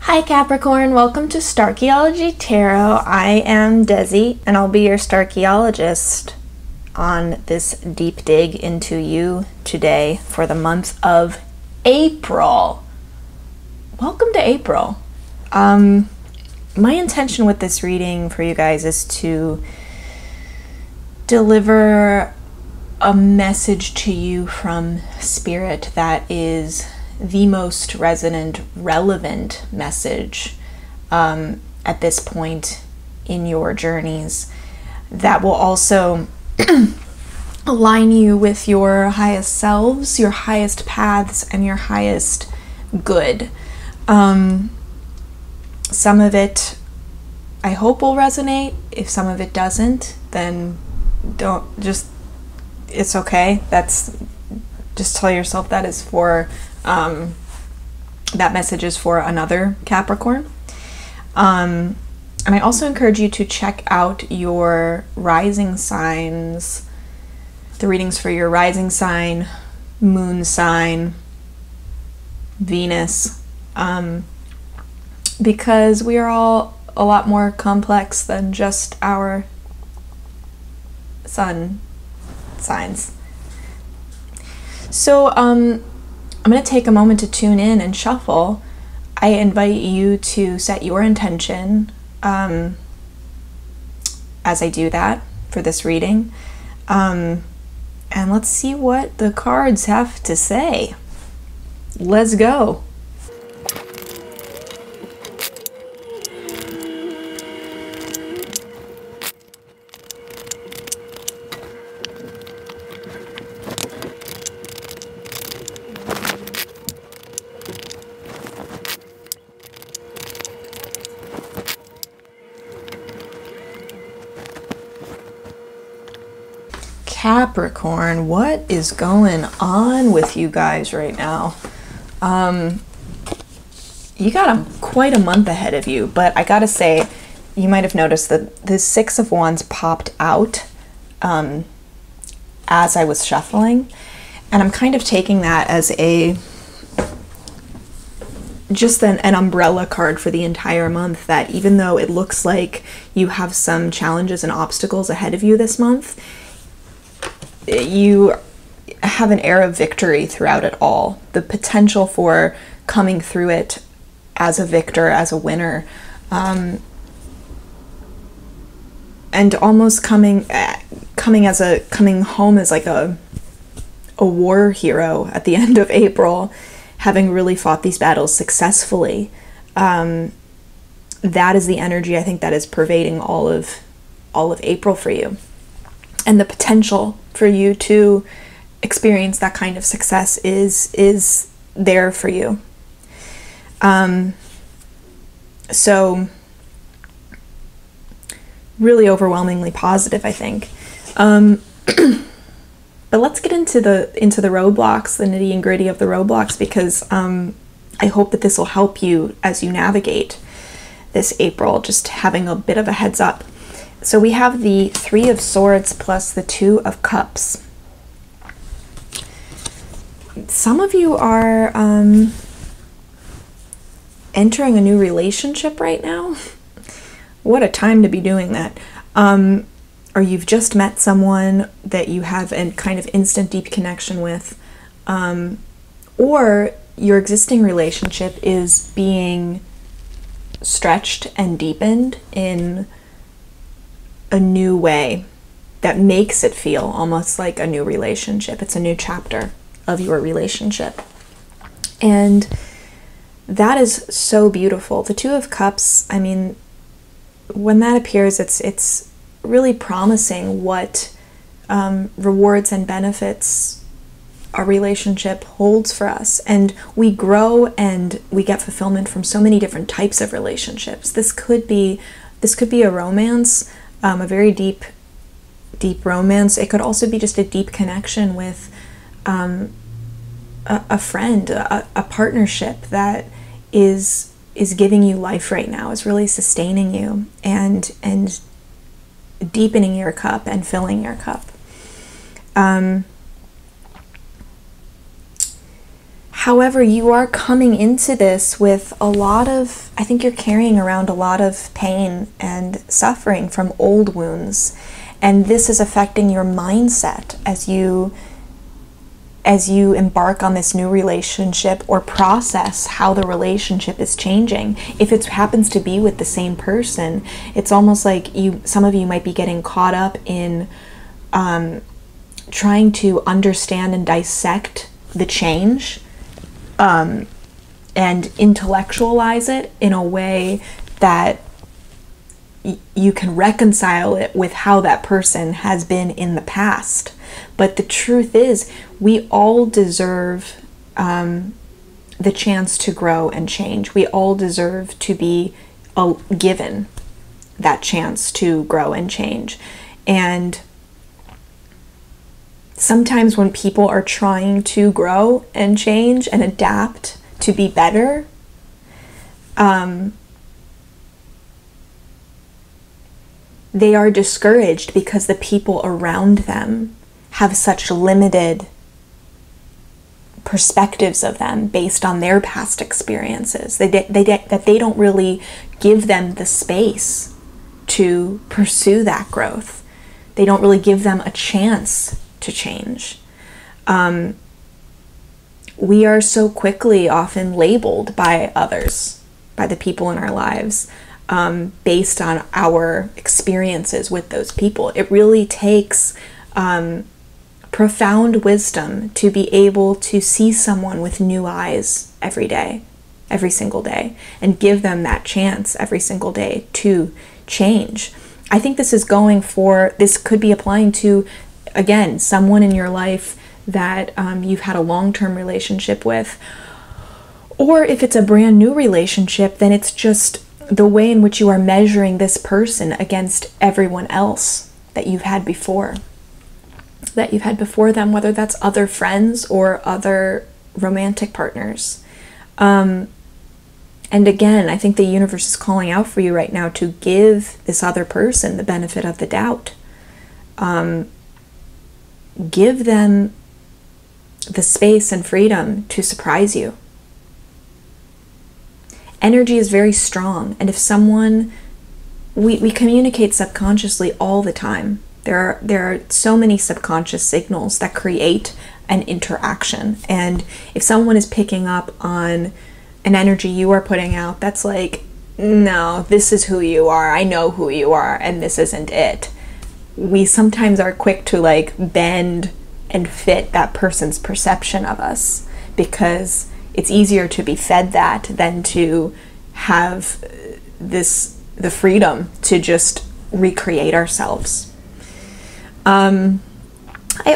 Hi Capricorn, welcome to Starchaeology Tarot. I am Desi and I'll be your Starchaeologist on this deep dig into you today for the month of April. Welcome to April. My intention with this reading for you guys is to deliver a message to you from Spirit that is the most resonant, relevant message at this point in your journeys, that will also align you with your highest selves, your highest paths, and your highest good. Some of it I hope will resonate. If some of it doesn't, then it's okay. Just tell yourself that is for that message is for another Capricorn. And I also encourage you to check out your rising signs, the readings for your rising sign, moon sign, Venus, because we are all a lot more complex than just our sun signs. So I'm going to take a moment to tune in and shuffle. I invite you to set your intention as I do that for this reading. And let's see what the cards have to say. Let's go. Capricorn, what is going on with you guys right now? You got quite a month ahead of you, but I gotta say, you might have noticed that the Six of Wands popped out as I was shuffling, and I'm kind of taking that as just an umbrella card for the entire month, that even though it looks like you have some challenges and obstacles ahead of you this month, you have an air of victory throughout it all. The potential for coming through it as a victor, as a winner, and almost coming home as like a war hero at the end of April, having really fought these battles successfully. That is the energy I think that is pervading all of April for you, and the potential for you to experience that kind of success is there for you. So really overwhelmingly positive, I think. But let's get into the roadblocks, the nitty and gritty of the roadblocks, because I hope that this will help you as you navigate this April, just having a bit of a heads up. So we have the Three of Swords plus the Two of Cups. Some of you are entering a new relationship right now. What a time to be doing that. Or you've just met someone that you have a kind of instant deep connection with. Or your existing relationship is being stretched and deepened in a new way that makes it feel almost like a new relationship. It's a new chapter of your relationship. And that is so beautiful. The Two of Cups, I mean, when that appears, it's really promising what rewards and benefits our relationship holds for us. And we grow and we get fulfillment from so many different types of relationships. This could be a romance, a very deep romance. It could also be just a deep connection with a friend, a partnership that is giving you life right now, is really sustaining you and deepening your cup and filling your cup. However, you are coming into this with a lot of, I think you're carrying around a lot of pain and suffering from old wounds. And this is affecting your mindset as you embark on this new relationship or process how the relationship is changing. If it happens to be with the same person, it's almost like some of you might be getting caught up in trying to understand and dissect the change and intellectualize it in a way that you can reconcile it with how that person has been in the past. But the truth is, we all deserve the chance to grow and change. We all deserve to be given that chance to grow and change. And sometimes when people are trying to grow and change and adapt to be better, they are discouraged because the people around them have such limited perspectives of them based on their past experiences. That they don't really give them the space to pursue that growth. They don't really give them a chance to change. We are so quickly often labeled by others, by the people in our lives, based on our experiences with those people. It really takes profound wisdom to be able to see someone with new eyes every day, every single day, and give them that chance every single day to change. I think this could be applying to, again, someone in your life that you've had a long-term relationship with. Or if it's a brand new relationship, then it's just the way in which you are measuring this person against everyone else that you've had before them, whether that's other friends or other romantic partners. And again, I think the universe is calling out for you right now to give this other person the benefit of the doubt. Give them the space and freedom to surprise you. Energy is very strong, and if someone, we communicate subconsciously all the time. There are so many subconscious signals that create an interaction, and if someone is picking up on an energy you are putting out that's like, no, this is who you are, I know who you are, and this isn't it, we sometimes are quick to like bend and fit that person's perception of us, because it's easier to be fed that than to have the freedom to just recreate ourselves. I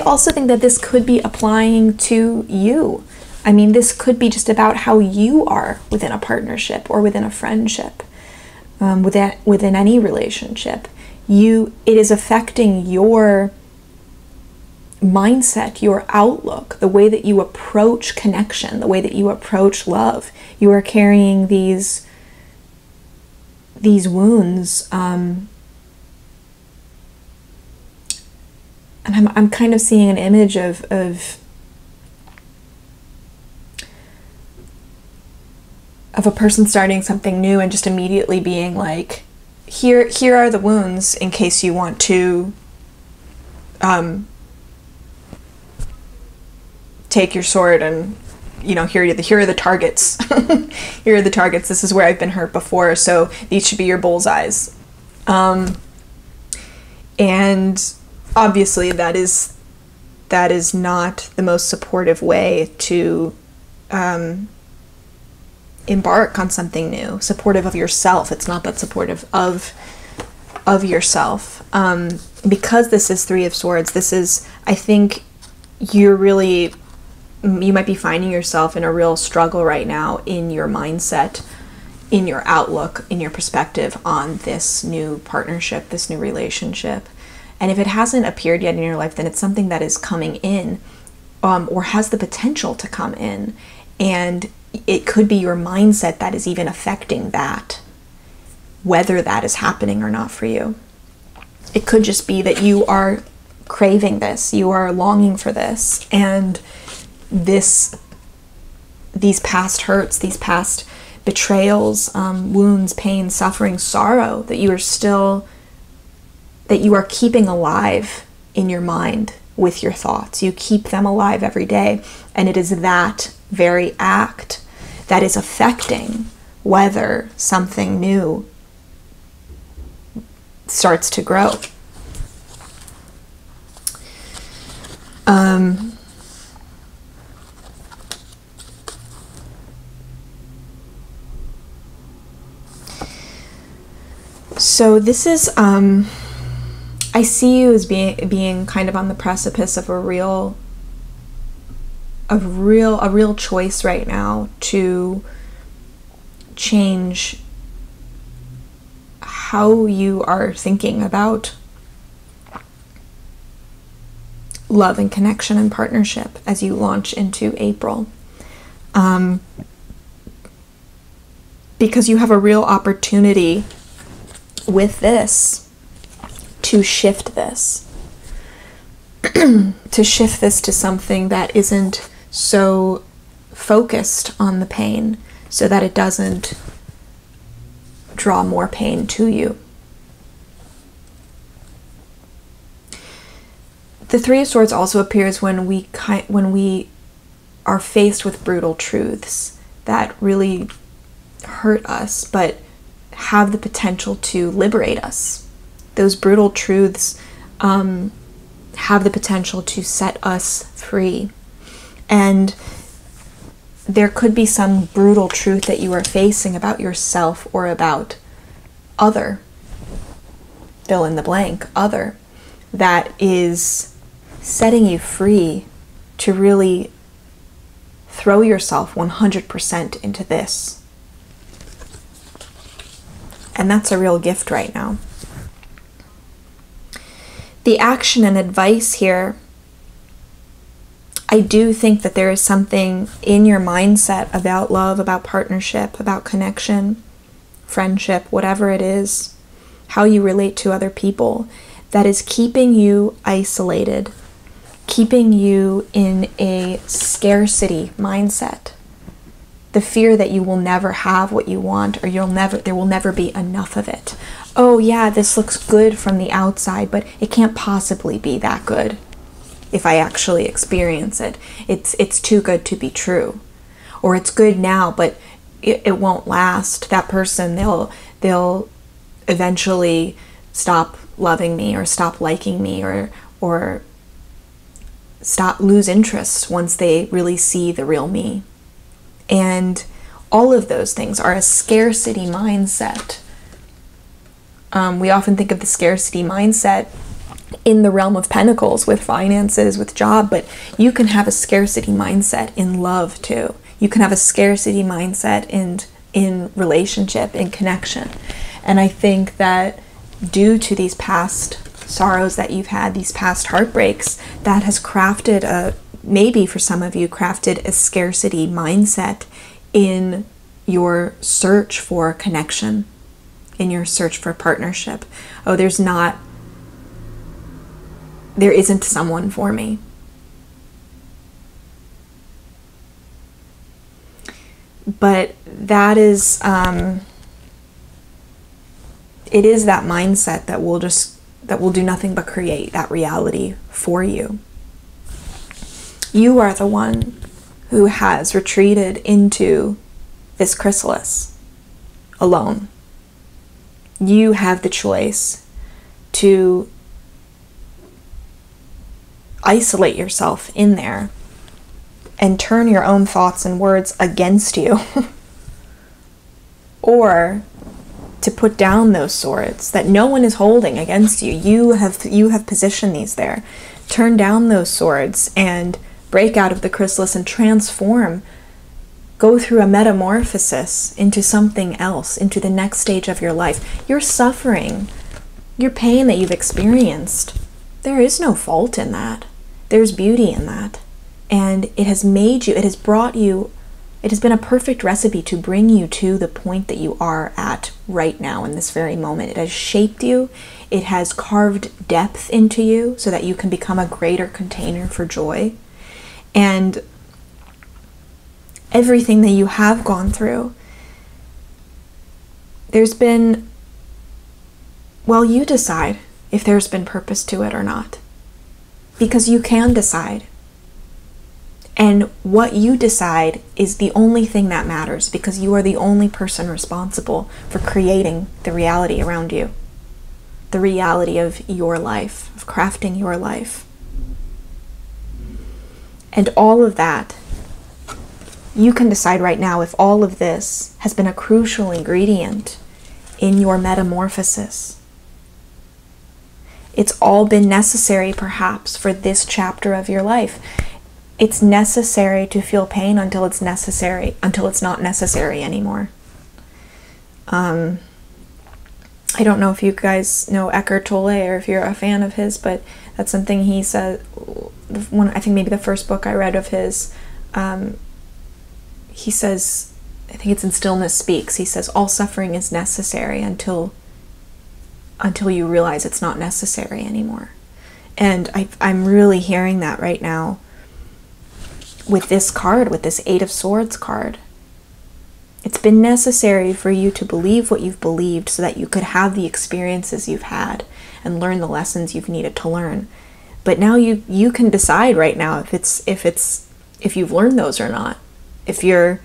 also think that this could be applying to you. I mean, this could be just about how you are within a partnership or within a friendship, within any relationship. It is affecting your mindset, your outlook, the way that you approach connection, the way that you approach love. You are carrying these wounds, and I'm kind of seeing an image of a person starting something new and just immediately being like, here are the wounds in case you want to take your sword and, here are the targets. Here are the targets. This is where I've been hurt before, so these should be your bullseyes. And obviously that is not the most supportive way to embark on something new, supportive of yourself. It's not that supportive of yourself. Because this is Three of Swords, I think you might be finding yourself in a real struggle right now in your mindset, in your outlook, in your perspective on this new partnership, this new relationship. And if it hasn't appeared yet in your life, then it's something that is coming in, or has the potential to come in. And it could be your mindset that is even affecting that, whether that is happening or not for you. It could just be that you are craving this, you are longing for this, and this these past hurts, these past betrayals, wounds, pain, suffering, sorrow that you are keeping alive in your mind with your thoughts. You keep them alive every day, and it is that very act that is affecting whether something new starts to grow. So this is, I see you as being kind of on the precipice of a real choice right now to change how you are thinking about love and connection and partnership as you launch into April. Because you have a real opportunity with this to shift this. To shift this to something that isn't so focused on the pain, so that it doesn't draw more pain to you. The Three of Swords also appears when we are faced with brutal truths that really hurt us, but have the potential to liberate us. Those brutal truths have the potential to set us free. And there could be some brutal truth that you are facing about yourself or about other, fill in the blank, other, that is setting you free to really throw yourself 100% into this. And that's a real gift right now. The action and advice here, I do think that there is something in your mindset about love, about partnership, about connection, friendship, whatever it is, how you relate to other people, that is keeping you isolated, keeping you in a scarcity mindset. The fear that you will never have what you want, or there will never be enough of it. Oh yeah, this looks good from the outside, but it can't possibly be that good if I actually experience it. It's too good to be true. Or it's good now, but it won't last. That person, they'll eventually stop loving me, or stop liking me, or lose interest once they really see the real me. And all of those things are a scarcity mindset. We often think of the scarcity mindset in the realm of pentacles, with finances, with job, but you can have a scarcity mindset in love too. You can have a scarcity mindset in relationship, in connection. And I think that due to these past sorrows that you've had, these past heartbreaks, that has crafted maybe for some of you, crafted a scarcity mindset in your search for connection, in your search for partnership. Oh, there isn't someone for me. But that is, it is that mindset that will do nothing but create that reality for you. You are the one who has retreated into this chrysalis alone. You have the choice to isolate yourself in there and turn your own thoughts and words against you, or to put down those swords that no one is holding against you. You have positioned these there. Turn down those swords and break out of the chrysalis and transform. Go through a metamorphosis into something else, into the next stage of your life. Your suffering, your pain that you've experienced, there is no fault in that. There's beauty in that. And it has made you, it has brought you, it has been a perfect recipe to bring you to the point that you are at right now in this very moment. It has shaped you. It has carved depth into you so that you can become a greater container for joy. And everything that you have gone through, there's been, well, you decide if there's been purpose to it or not. Because you can decide. And what you decide is the only thing that matters, because you are the only person responsible for creating the reality around you. The reality of your life, of crafting your life. And all of that, you can decide right now if all of this has been a crucial ingredient in your metamorphosis. It's all been necessary, perhaps, for this chapter of your life. It's necessary to feel pain until it's not necessary anymore. I don't know if you guys know Eckhart Tolle or if you're a fan of his, but that's something he said. I think maybe the first book I read of his, he says, I think it's in Stillness Speaks, he says, all suffering is necessary until you realize it's not necessary anymore. And I'm really hearing that right now with this card, with this Eight of Swords card. It's been necessary for you to believe what you've believed so that you could have the experiences you've had and learn the lessons you've needed to learn. But now you can decide right now if you've learned those or not. If you're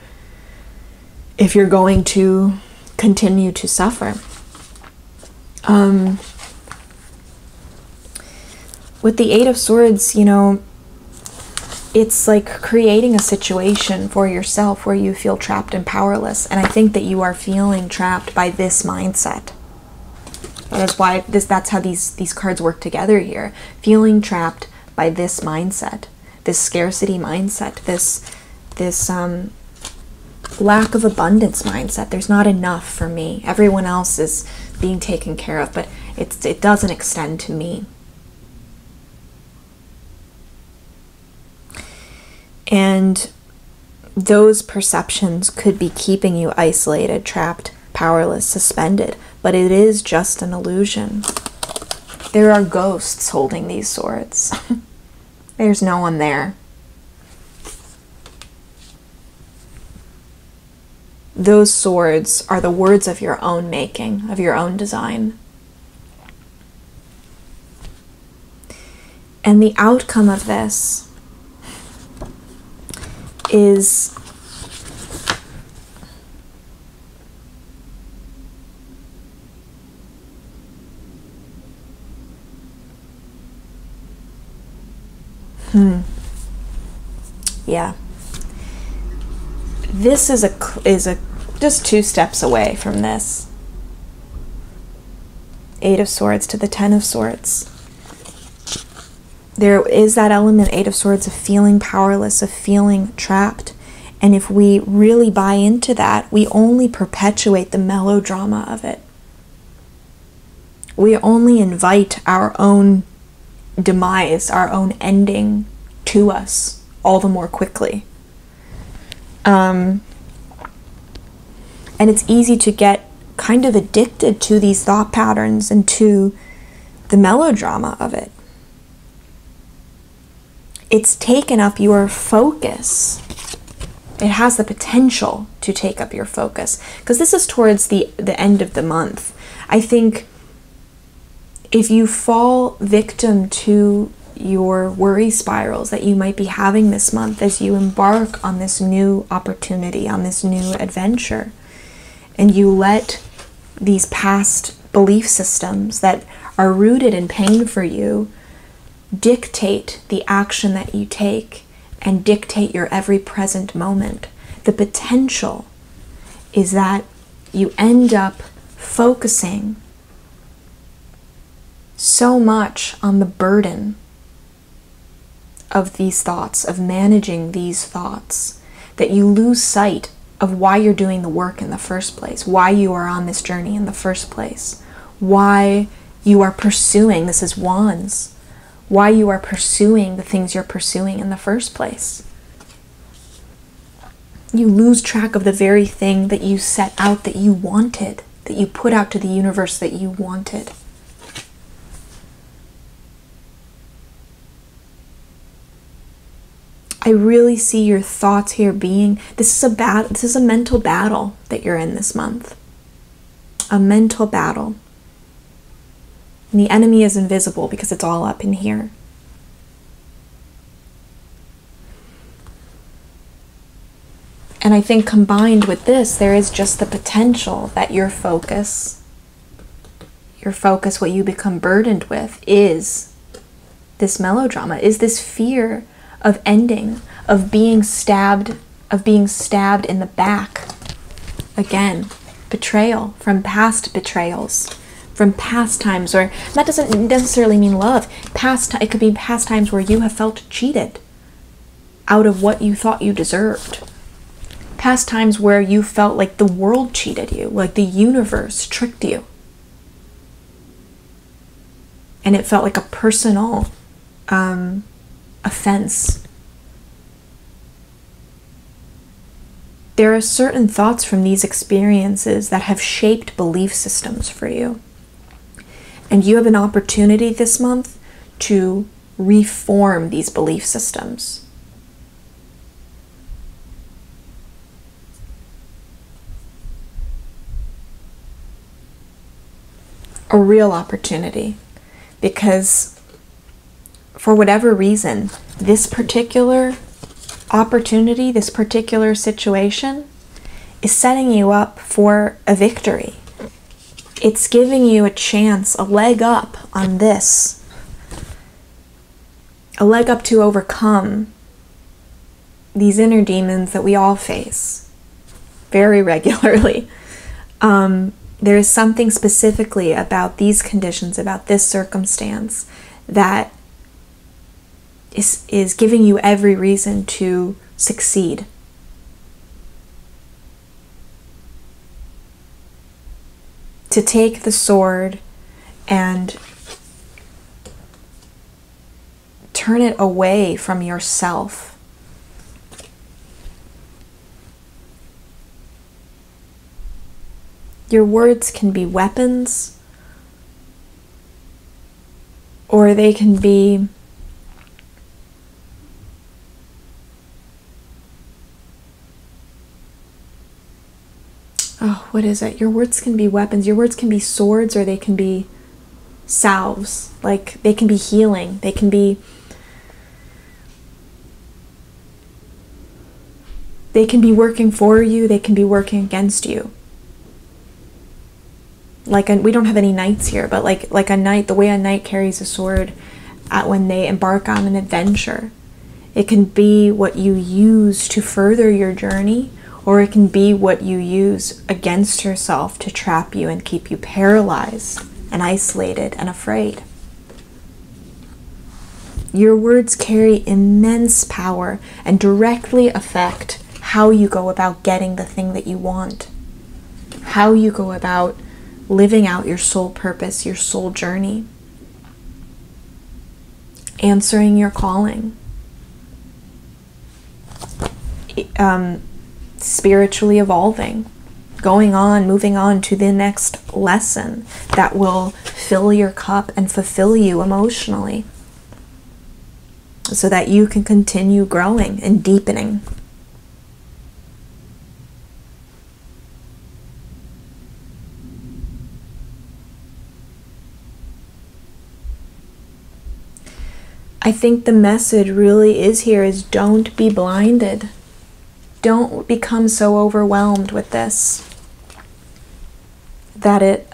going to continue to suffer. With the Eight of Swords, it's like creating a situation for yourself where you feel trapped and powerless. And I think that you are feeling trapped by this mindset. That is why that's how these cards work together here. Feeling trapped by this mindset, this scarcity mindset, this lack of abundance mindset. There's not enough for me. Everyone else is being taken care of, but it doesn't extend to me. And those perceptions could be keeping you isolated, trapped, powerless, suspended, but it is just an illusion. There are ghosts holding these swords. There's no one there. Those swords are the words of your own making, of your own design. And the outcome of this is yeah. This is just 2 steps away from this. Eight of Swords to the Ten of Swords. There is that element, Eight of Swords, of feeling powerless, of feeling trapped. And if we really buy into that, we only perpetuate the melodrama of it. We only invite our own demise, our own ending to us all the more quickly. And it's easy to get kind of addicted to these thought patterns and to the melodrama of it. It's taken up your focus. It has the potential to take up your focus. Because this is towards the end of the month. I think if you fall victim to your worry spirals that you might be having this month as you embark on this new opportunity, on this new adventure, and you let these past belief systems that are rooted in pain for you dictate the action that you take and dictate your every present moment, the potential is that you end up focusing so much on the burden of these thoughts, of managing these thoughts, that you lose sight of why you're doing the work in the first place, why you are on this journey in the first place, why you are pursuing, this is Wands, why you are pursuing the things you're pursuing in the first place. You lose track of the very thing that you set out that you wanted, that you put out to the universe that you wanted. I really see your thoughts here being, this is a mental battle that you're in this month. A mental battle. And the enemy is invisible because it's all up in here. And I think combined with this, there is just the potential that your focus, what you become burdened with, is this melodrama, is this fear of ending, of being stabbed in the back. Again, betrayal from past betrayals, from past times, or that doesn't necessarily mean love. It could be past times where you have felt cheated out of what you thought you deserved. Past times where you felt like the world cheated you, like the universe tricked you. And it felt like a personal offense. There are certain thoughts from these experiences that have shaped belief systems for you. And you have an opportunity this month to reform these belief systems. A real opportunity, because for whatever reason, this particular opportunity, this particular situation is setting you up for a victory. It's giving you a chance, a leg up on this, a leg up to overcome these inner demons that we all face very regularly. There is something specifically about these conditions, about this circumstance, that is giving you every reason to succeed. To take the sword and turn it away from yourself. Your words can be weapons, or they can be what is it? Your words can be weapons. Your words can be swords, or they can be salves. Like, they can be healing. They can be working for you. They can be working against you. We don't have any knights here, but like a knight, the way a knight carries a sword when they embark on an adventure. It can be what you use to further your journey, or it can be what you use against yourself to trap you and keep you paralyzed and isolated and afraid. Your words carry immense power and directly affect how you go about getting the thing that you want, how you go about living out your soul purpose, your soul journey, answering your calling, spiritually evolving, moving on to the next lesson that will fill your cup and fulfill you emotionally, so that you can continue growing and deepening. I think the message really is here is don't be blinded. Don't become so overwhelmed with this that it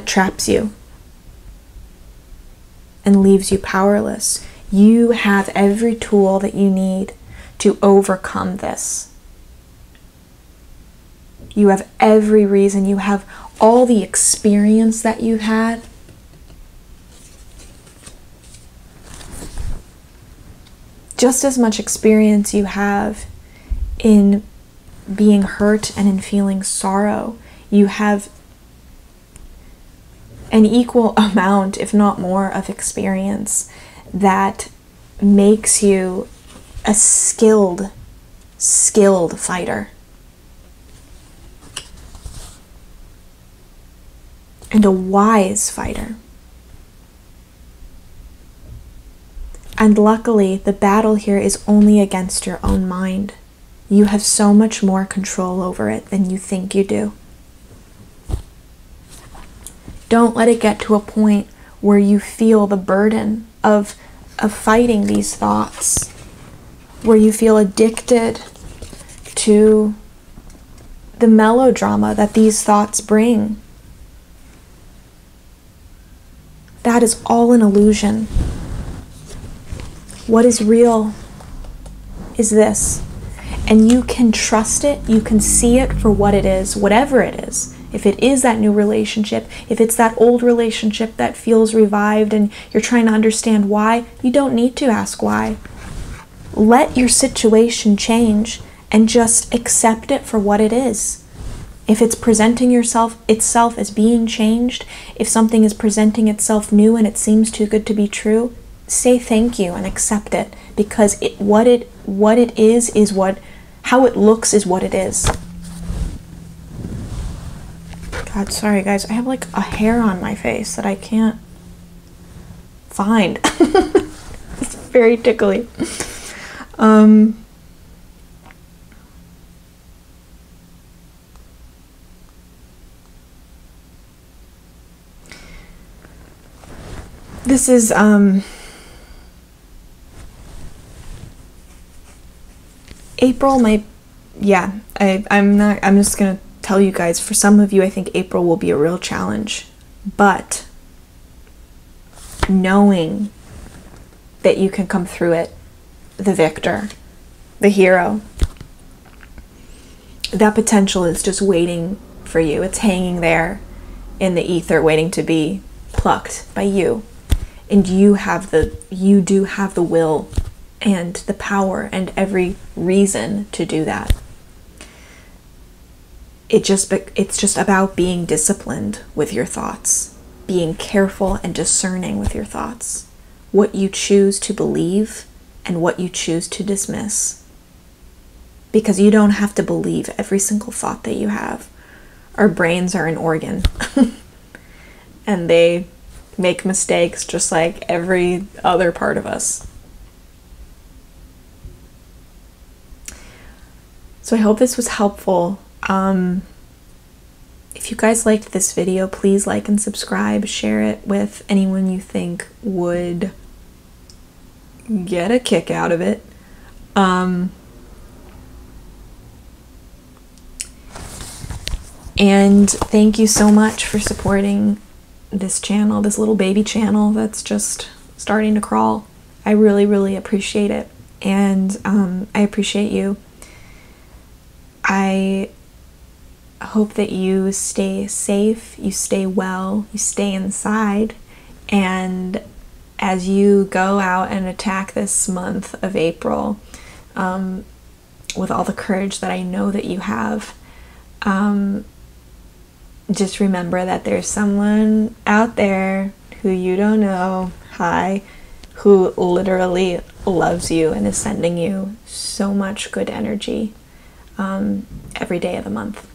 traps you and leaves you powerless. You have every tool that you need to overcome this. You have every reason. You have all the experience that you've had. Just as much experience you have in being hurt and in feeling sorrow, you have an equal amount, if not more, of experience that makes you a skilled fighter. And a wise fighter. And luckily, the battle here is only against your own mind. You have so much more control over it than you think you do. Don't let it get to a point where you feel the burden of fighting these thoughts, where you feel addicted to the melodrama that these thoughts bring. That is all an illusion. What is real is this. And you can trust it, you can see it for what it is, whatever it is. If it is that new relationship, if it's that old relationship that feels revived and you're trying to understand why, you don't need to ask why. Let your situation change and just accept it for what it is. If it's presenting itself as being changed, if something is presenting itself new and it seems too good to be true, say thank you and accept it, because what it is what, how it looks is what it is. God, sorry guys, I have like a hair on my face that I can't find. It's very tickly. This is April. I'm just gonna tell you guys, for some of you I think April will be a real challenge, but knowing that you can come through it the victor, the hero, that potential is just waiting for you. It's hanging there in the ether waiting to be plucked by you. And you do have the will and the power and every reason to do that. It's just about being disciplined with your thoughts, being careful and discerning with your thoughts, what you choose to believe and what you choose to dismiss. Because you don't have to believe every single thought that you have. Our brains are an organ and they make mistakes just like every other part of us. So I hope this was helpful. If you guys liked this video, please like and subscribe, share it with anyone you think would get a kick out of it. And thank you so much for supporting this channel, this little baby channel that's just starting to crawl. I really, really appreciate it. And I appreciate you. I hope that you stay safe, you stay well, you stay inside, and as you go out and attack this month of April with all the courage that I know that you have, just remember that there's someone out there who you don't know, who literally loves you and is sending you so much good energy every day of the month.